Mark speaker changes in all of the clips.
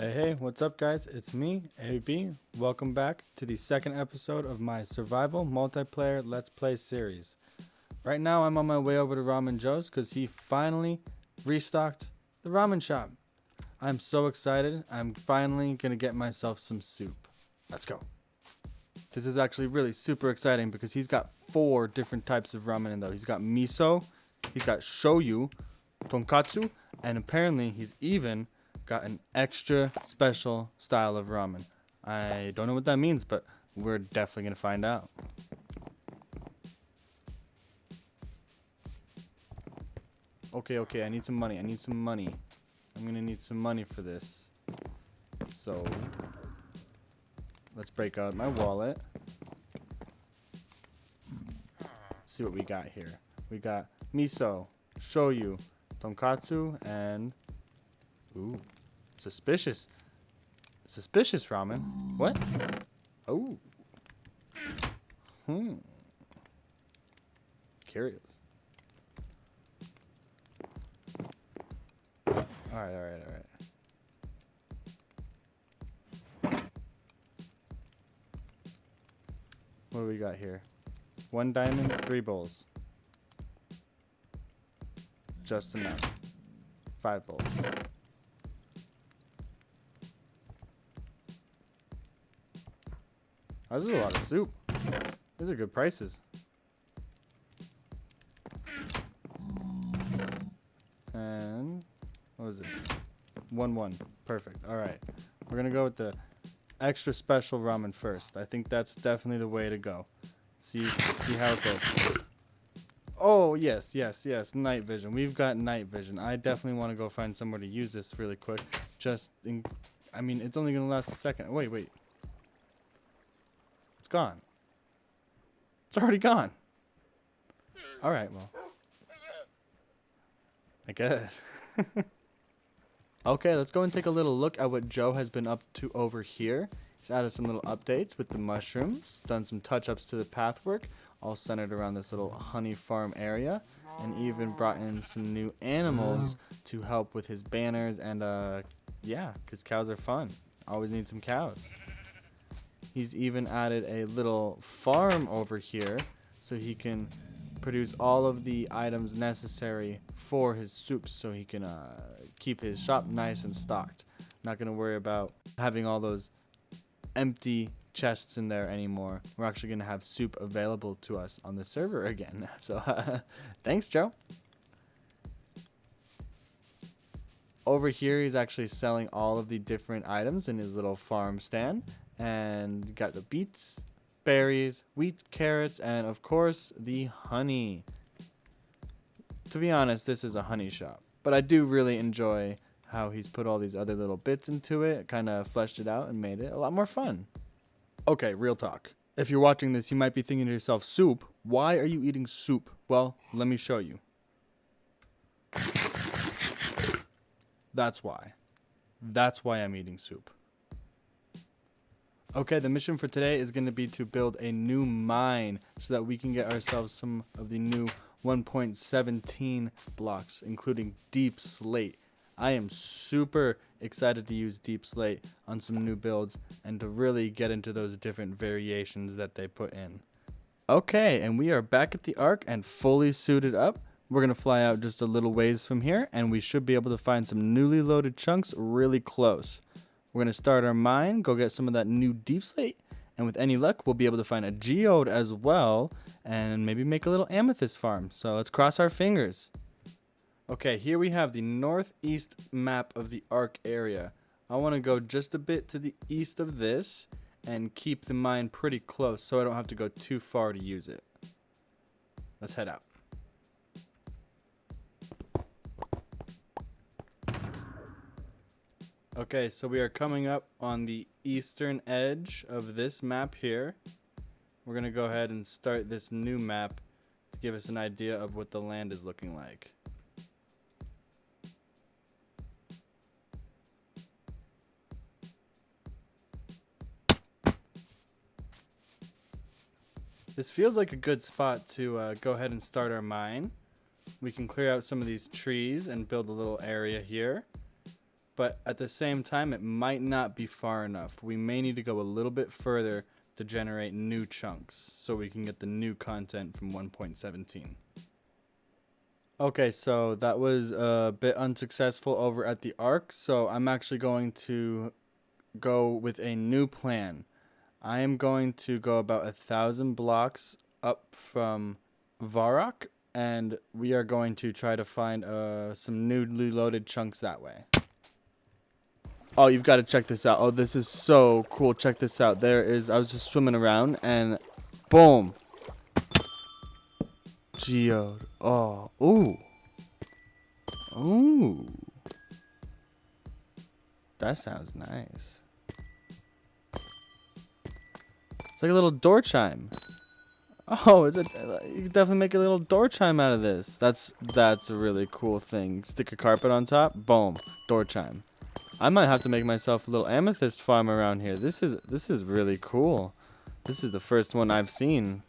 Speaker 1: Hey, what's up, guys? It's me, AB. Welcome back to the second episode of my survival multiplayer Let's Play series. Right now, I'm on my way over to Ramen Joe's because he finally restocked the ramen shop. I'm so excited. I'm finally going to get myself some soup. Let's go. This is actually really super exciting because he's got 4 different types of ramen in though. He's got miso, he's got shoyu, tonkatsu, and apparently he's even got an extra special style of ramen. I don't know what that means, but we're definitely going to find out. Okay, I need some money. I'm going to need some money for this. So, let's break out my wallet. Let's see what we got here. We got miso, shoyu, tonkatsu, and ooh, suspicious ramen. What? Oh. Curious. Alright. What do we got here? 1 diamond, 3 bowls. Just enough. 5 bowls. This is a lot of soup. These are good prices. And what was this? 1-1. Perfect. Alright. We're gonna go with the extra special ramen first. I think that's definitely the way to go. See how it goes. Oh, yes. Night vision. We've got night vision. I definitely want to go find somewhere to use this really quick. I mean, it's only gonna last a second. Wait. It's gone. It's already gone. Alright, well. I guess. Okay, let's go and take a little look at what Joe has been up to over here. He's added some little updates with the mushrooms, done some touch-ups to the pathwork, all centered around this little honey farm area, and even brought in some new animals to help with his banners and, yeah, because cows are fun. Always need some cows. He's even added a little farm over here so he can produce all of the items necessary for his soups so he can keep his shop nice and stocked. Not going to worry about having all those empty chests in there anymore. We're actually going to have soup available to us on the server again. So thanks, Joe. Over here, he's actually selling all of the different items in his little farm stand. And got the beets, berries, wheat, carrots, and of course, the honey. To be honest, this is a honey shop. But I do really enjoy how he's put all these other little bits into it, kind of fleshed it out and made it a lot more fun. Okay, real talk. If you're watching this, you might be thinking to yourself, soup? Why are you eating soup? Well, let me show you. That's why. That's why I'm eating soup. Okay, the mission for today is going to be to build a new mine so that we can get ourselves some of the new 1.17 blocks, including deep slate. I am super excited to use deep slate on some new builds and to really get into those different variations that they put in. Okay, and we are back at the Ark and fully suited up. We're going to fly out just a little ways from here, and we should be able to find some newly loaded chunks really close. We're going to start our mine, go get some of that new deep slate, and with any luck, we'll be able to find a geode as well, and maybe make a little amethyst farm. So let's cross our fingers. Okay, here we have the northeast map of the Ark area. I want to go just a bit to the east of this, and keep the mine pretty close so I don't have to go too far to use it. Let's head out. Okay, so we are coming up on the eastern edge of this map here. We're going to go ahead and start this new map to give us an idea of what the land is looking like. This feels like a good spot to go ahead and start our mine. We can clear out some of these trees and build a little area here. but at the same time, it might not be far enough. We may need to go a little bit further to generate new chunks so we can get the new content from 1.17. Okay, so that was a bit unsuccessful over at the Ark, so I'm actually going to go with a new plan. I am going to go about 1,000 blocks up from Varrock, and we are going to try to find some newly loaded chunks that way. Oh, you've got to check this out. Oh, this is so cool. Check this out. I was just swimming around, and boom. Geode. Oh, ooh. Ooh. That sounds nice. It's like a little door chime. Oh, you can definitely make a little door chime out of this. That's a really cool thing. Stick a carpet on top, boom, door chime. I might have to make myself a little amethyst farm around here. This is really cool. This is the first one I've seen.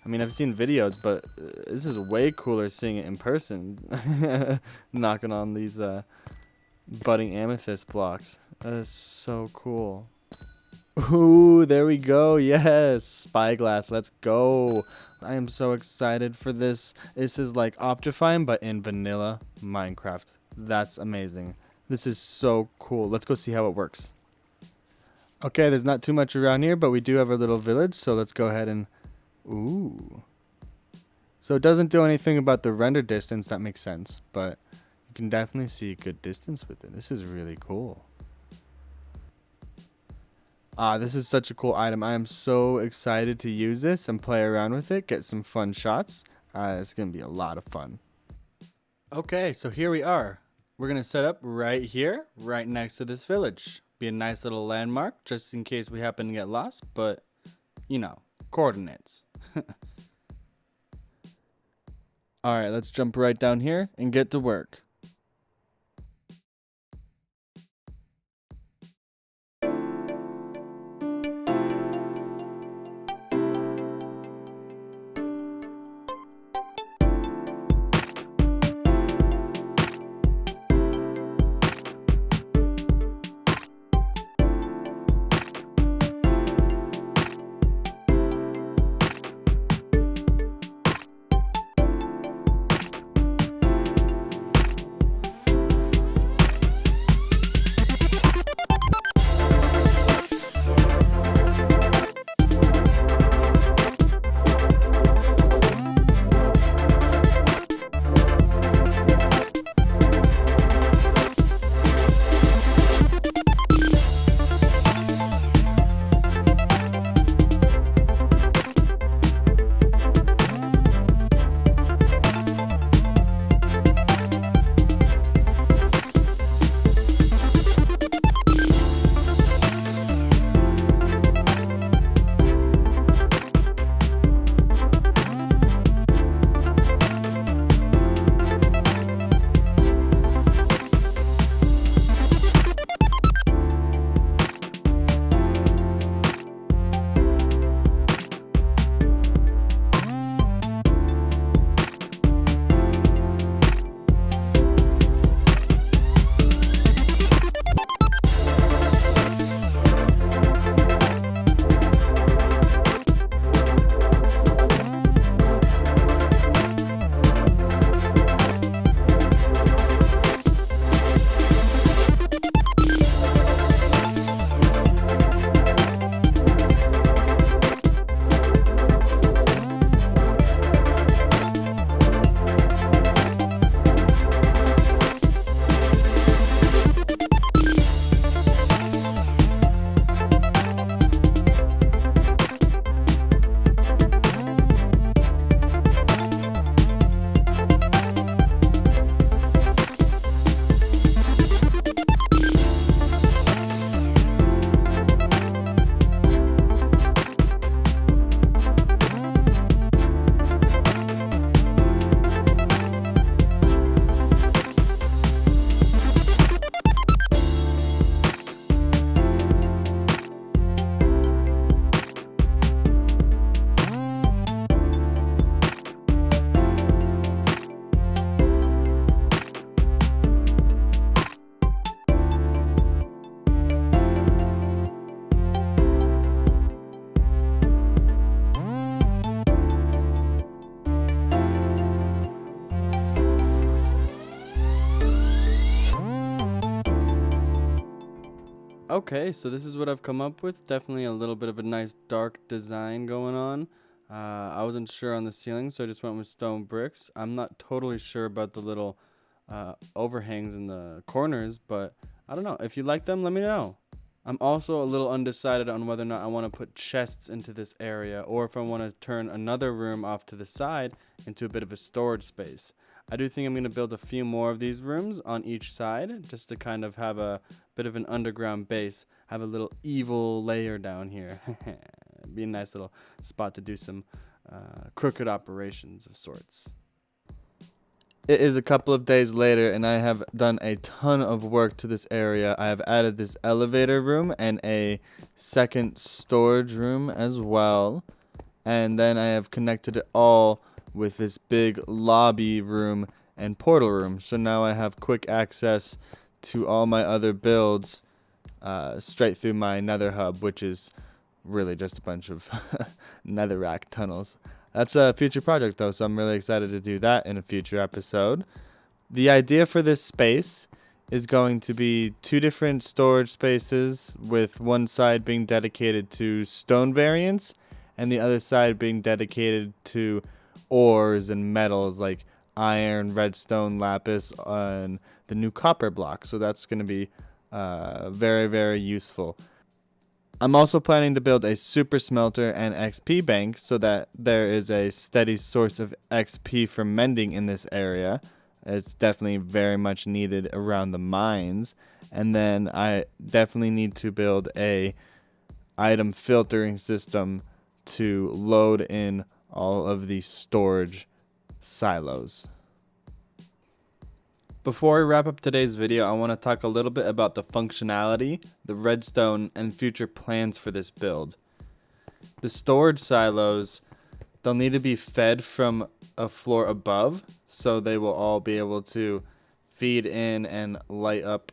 Speaker 1: I mean, I've seen videos, but this is way cooler seeing it in person. Knocking on these budding amethyst blocks. That is so cool. Ooh, there we go. Yes, spyglass. Let's go. I am so excited for this. This is like Optifine, but in vanilla Minecraft. That's amazing. This is so cool. Let's go see how it works. Okay, there's not too much around here, but we do have our little village, so let's go ahead and... Ooh. So it doesn't do anything about the render distance. That makes sense, but you can definitely see a good distance with it. This is really cool. This is such a cool item. I am so excited to use this and play around with it, get some fun shots. It's going to be a lot of fun. Okay, so here we are. We're going to set up right here, right next to this village. Be a nice little landmark just in case we happen to get lost, but, you know, coordinates. Alright, let's jump right down here and get to work. Okay, so this is what I've come up with. Definitely a little bit of a nice dark design going on. I wasn't sure on the ceiling, so I just went with stone bricks. I'm not totally sure about the little overhangs in the corners, but I don't know. If you like them, let me know. I'm also a little undecided on whether or not I want to put chests into this area or if I want to turn another room off to the side into a bit of a storage space. I do think I'm going to build a few more of these rooms on each side just to kind of have a bit of an underground base, have a little evil layer down here. Be a nice little spot to do some crooked operations of sorts. It is a couple of days later and I have done a ton of work to this area. I have added this elevator room and a second storage room as well. And then I have connected it all with this big lobby room and portal room. So now I have quick access to all my other builds straight through my nether hub, which is really just a bunch of netherrack tunnels. That's a future project though, so I'm really excited to do that in a future episode. The idea for this space is going to be 2 different storage spaces, with one side being dedicated to stone variants and the other side being dedicated to ores and metals like iron, redstone, lapis, and the new copper block. So that's going to be very, very useful. I'm also planning to build a super smelter and XP bank so that there is a steady source of XP for mending in this area. It's definitely very much needed around the mines. And then I definitely need to build a item filtering system to load in all of the storage silos. Before I wrap up today's video, I want to talk a little bit about the functionality, the redstone, and future plans for this build. The storage silos, they'll need to be fed from a floor above, so they will all be able to feed in and light up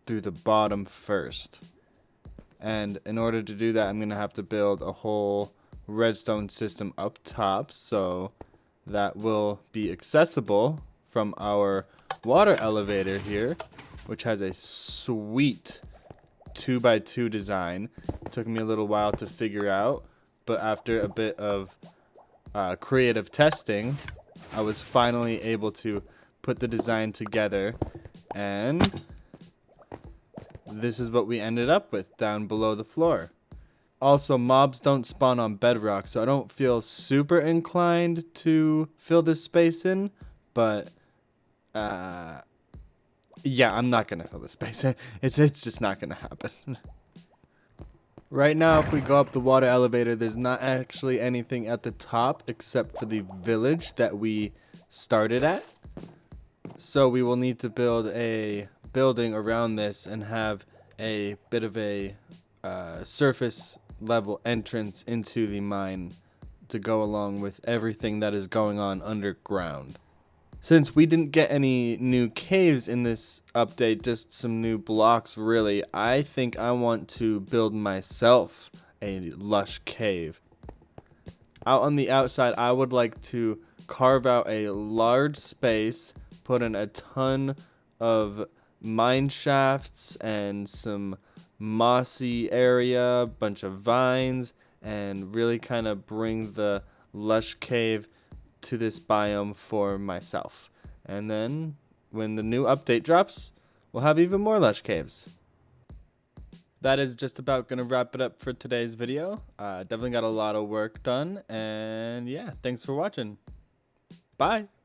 Speaker 1: through the bottom first. And in order to do that, I'm going to have to build a whole redstone system up top, so that will be accessible from our water elevator here, which has a sweet 2x2 design. Took me a little while to figure out, but after a bit of creative testing, I was finally able to put the design together, and this is what we ended up with down below the floor. Also, mobs don't spawn on bedrock, so I don't feel super inclined to fill this space in, but yeah, I'm not gonna fill the space. It's just not gonna happen. Right now, if we go up the water elevator, there's not actually anything at the top except for the village that we started at. So we will need to build a building around this and have a bit of a surface level entrance into the mine to go along with everything that is going on underground. Since we didn't get any new caves in this update, just some new blocks really, I think I want to build myself a lush cave. Out on the outside, I would like to carve out a large space, put in a ton of mine shafts and some mossy area, bunch of vines, and really kind of bring the lush cave to this biome for myself. And then when the new update drops, we'll have even more lush caves. That is just about gonna wrap it up for today's video. Definitely got a lot of work done, and yeah, thanks for watching. Bye.